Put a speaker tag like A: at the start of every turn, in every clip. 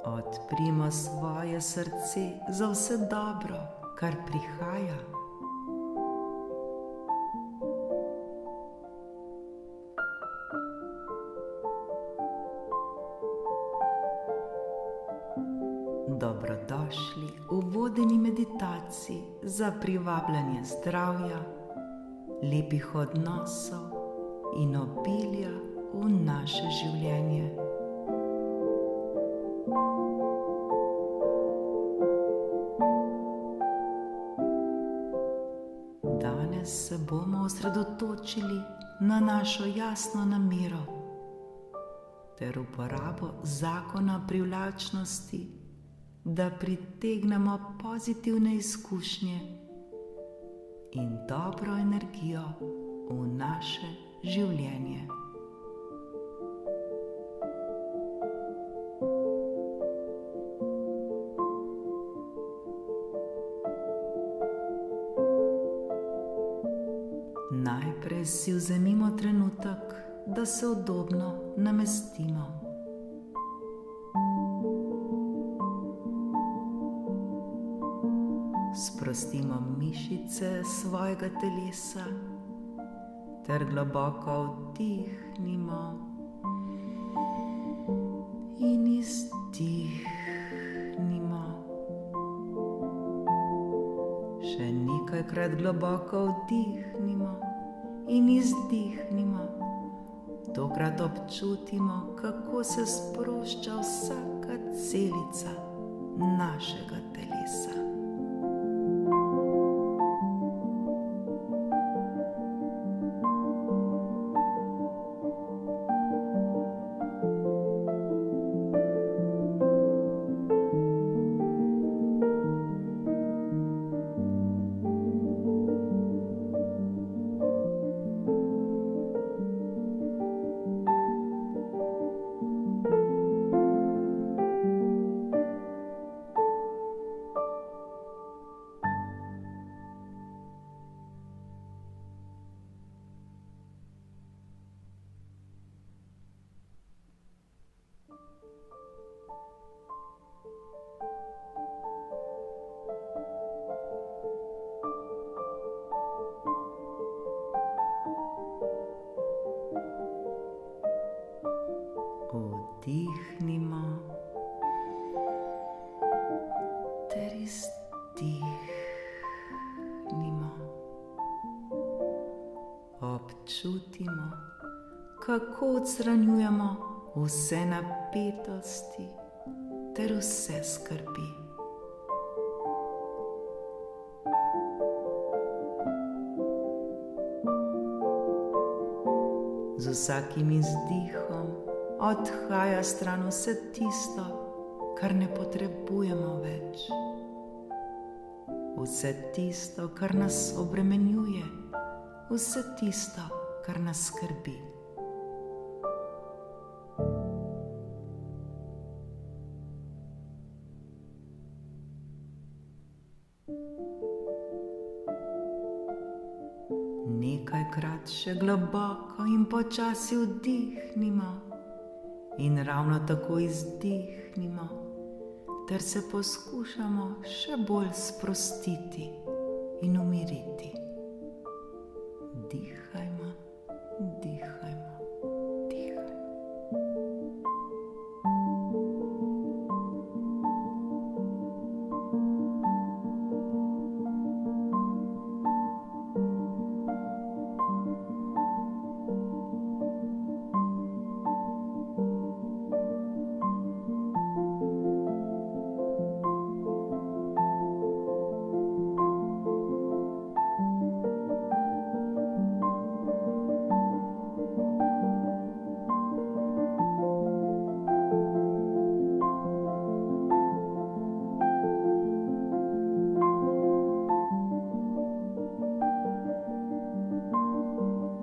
A: Odprimo svoje srce za vse dobro, kar prihaja. Dobrodošli v vodeni meditaciji za privabljanje zdravja, lepih odnosov in obilja v naše življenje. Danes se bomo osredotočili na našo jasno namero ter uporabo zakona privlačnosti, da pritegnemo pozitivne izkušnje in dobro energijo v naše življenje. Najprej si vzemimo trenutek, da se udobno namestimo. Sprostimo mišice svojega telesa ter globoko vdihnimo in izdihnimo. Še nekajkrat globoko vdihnimo in izdihnimo. Tokrat občutimo, kako se sprošča vsaka celica našega telesa. Vdihnimo ter izdihnimo. Občutimo, kako odstranjujemo vse napetosti ter vse skrbi. Z vsakim izdihom odhaja stran vse tisto, kar ne potrebujemo več. Vse tisto, kar nas obremenjuje, vse tisto, kar nas skrbi. Nekajkrat še globoko in počasi vdihnimo in ravno tako izdihnimo, ter se poskušamo še bolj sprostiti in umiriti. Dihajmo, dihajmo, dihajmo.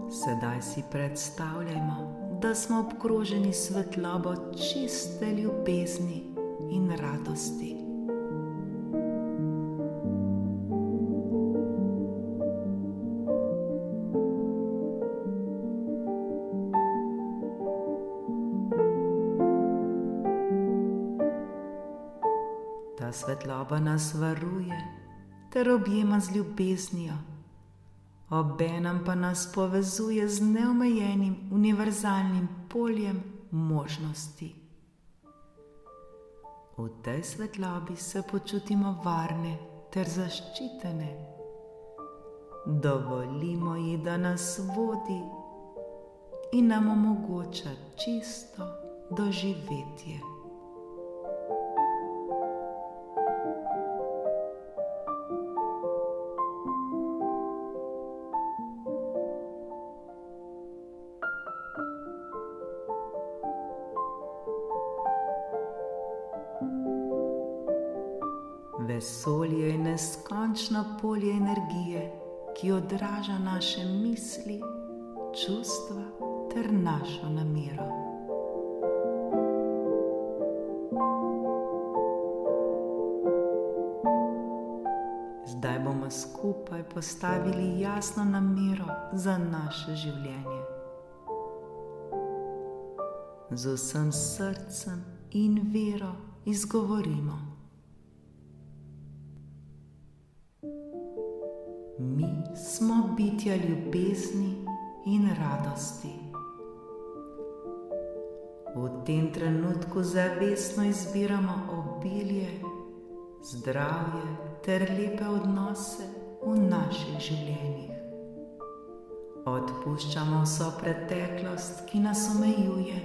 A: Sedaj si predstavljajmo, da smo obkroženi svetlobo čiste ljubezni in radosti. Ta svetloba nas varuje ter objema z ljubeznijo, obenem pa nas povezuje z neomejenim univerzalnim poljem možnosti. V tej svetlobi se počutimo varne ter zaščitene. Dovolimo ji, da nas vodi in nam omogoča čisto doživetje. Vesolje je neskončno polje energije, ki odraža naše misli, čustva ter našo namero. Zdaj bomo skupaj postavili jasno namero za naše življenje. Z vsem srcem in vero izgovorimo: mi smo bitja ljubezni in radosti. V tem trenutku zavestno izbiramo obilje, zdravje ter lepe odnose v naših življenjih. Odpuščamo vso preteklost, ki nas omejuje,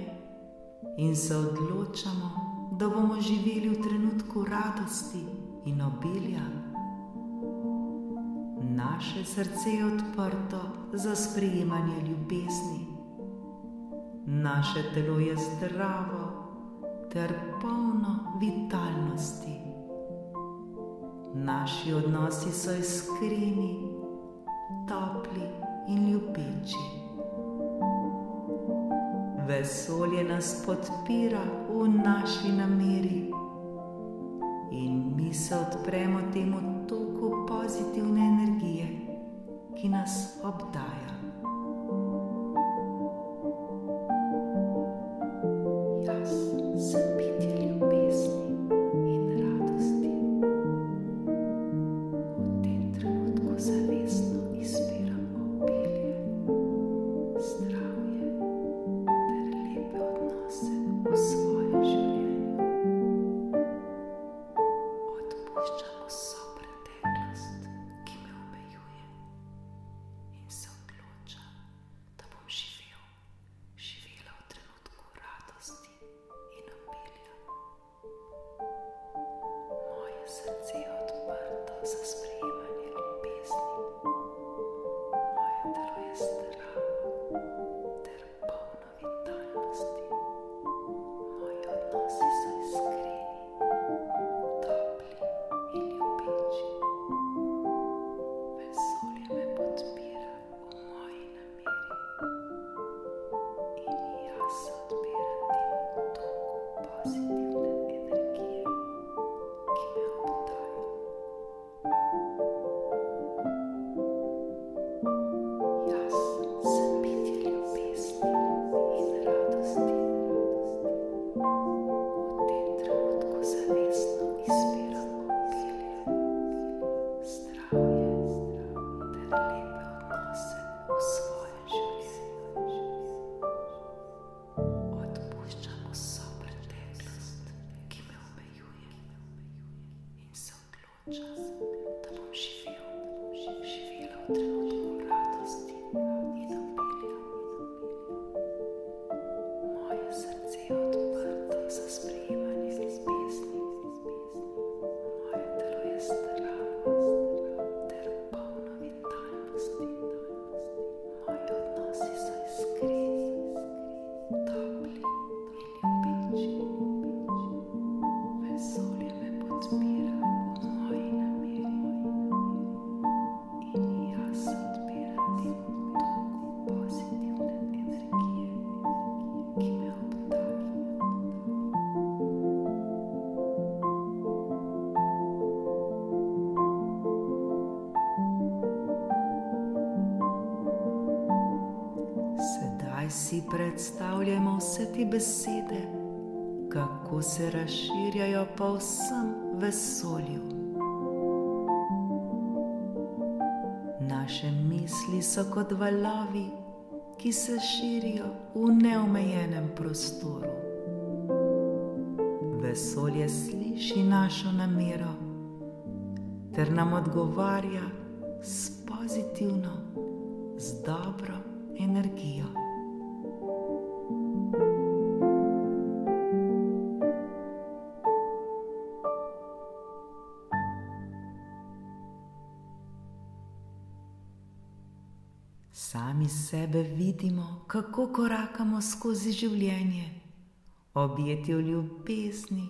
A: in se odločamo, da bomo živeli v trenutku radosti in obilja. Naše srce je odprto za sprejemanje ljubezni. Naše telo je zdravo ter polno vitalnosti. Naši odnosi so iskreni, topli in ljubeči. Vesolje nas podpira v naši nameri in mi se odpremo temu toku pozitivne energije, ki nas obdaja. Jaz sem bitje ljubezni in radosti. V tem trenutku zavestno izbiram obilje, zdravje ter lepe odnose v svojem življenju. Odpuščam vso preteklost, ki me omejuje, in se odločam, da bom živela v trenutku radosti in obilja. Moje srce je odprto za sprejemanje ljubezni. Moje telo je zdravo ter polno vitalnosti. Moji odnosi so iskreni, topli in ljubeči. Vesolje me podpira v moji nameri in jaz se odpiram temu toku pozitivne energije, ki me obdaja. Jaz sem bitje ljubezni in radosti. V tem trenutku zavestno izbiram obilje, zdravje ter lepe odnose v svojem življenju. Odpuščam vso preteklost, ki me omejuje, in se odločam, da bom živela v trenutku radosti in obilja. Moje srce je odprto za sprejemanje ljubezni. Moje telo je zdravo ter polno vitalnosti. Moji odnosi so iskreni, topli in ljubeči. Vesolje me podpira v moji nameri in jaz se si predstavljamo vse te besede, kako se razširjajo po vsem vesolju. Naše misli so kot valovi, ki se širijo v neomejenem prostoru. Vesolje sliši našo namero ter nam odgovarja s pozitivno, z dobro energijo. Sami sebe vidimo, kako korakamo skozi življenje, objeti v ljubezni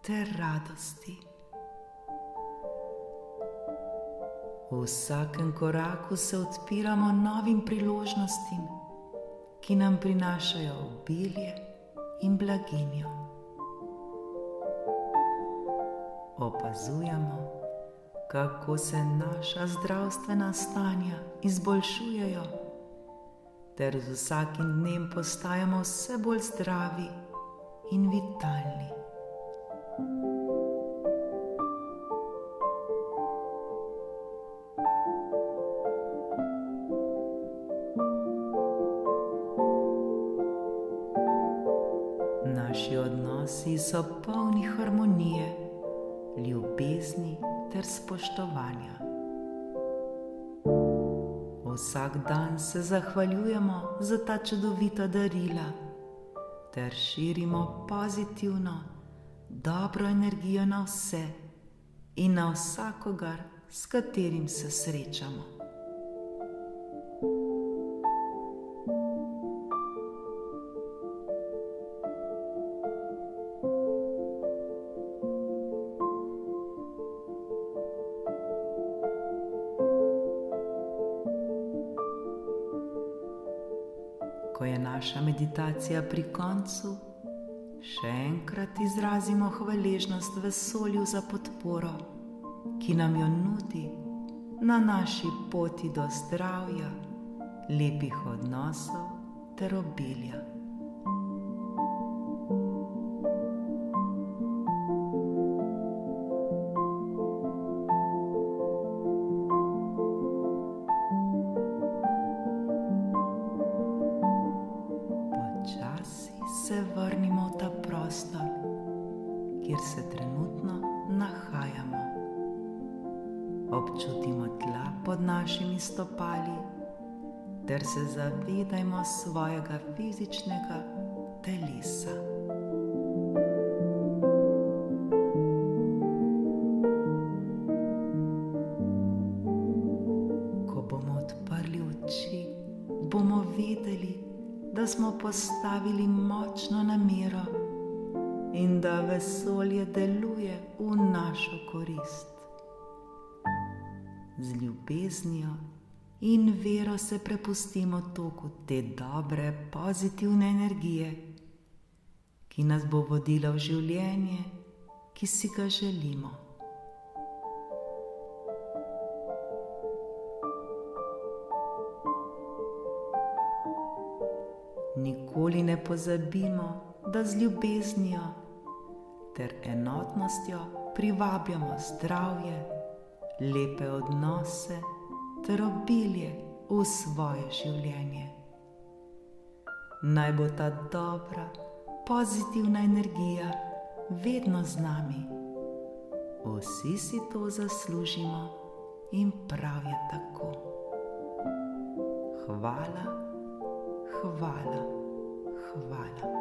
A: ter radosti. V vsakem koraku se odpiramo novim priložnostim, ki nam prinašajo obilje in blaginjo. Opazujemo, kako se naša zdravstvena stanja izboljšujejo, ter z vsakim dnem postajamo vse bolj zdravi in vitalni. Naši odnosi so polni harmonije, ljubezni ter spoštovanja. Vsak dan se zahvaljujemo za ta čudovita darila ter širimo pozitivno, dobro energijo na vse in na vsakogar, s katerim se srečamo. Ko je naša meditacija pri koncu, še enkrat izrazimo hvaležnost vesolju za podporo, ki nam jo nudi na naši poti do zdravja, lepih odnosov ter obilja. Se vrnimo v ta prostor, kjer se trenutno nahajamo. Občutimo tla pod našimi stopali ter se zavedajmo svojega fizičnega telesa. Ko bomo odprli oči, bomo vedeli, da smo postavili močno namero in da vesolje deluje v našo korist. Z ljubeznijo in vero se prepustimo toku te dobre, pozitivne energije, ki nas bo vodila v življenje, ki si ga želimo. Nikoli ne pozabimo, da z ljubeznijo ter enotnostjo privabljamo zdravje, lepe odnose ter obilje v svoje življenje. Naj bo ta dobra, pozitivna energija vedno z nami. Vsi si to zaslužimo in prav je tako. Hvala. Hvala, hvala.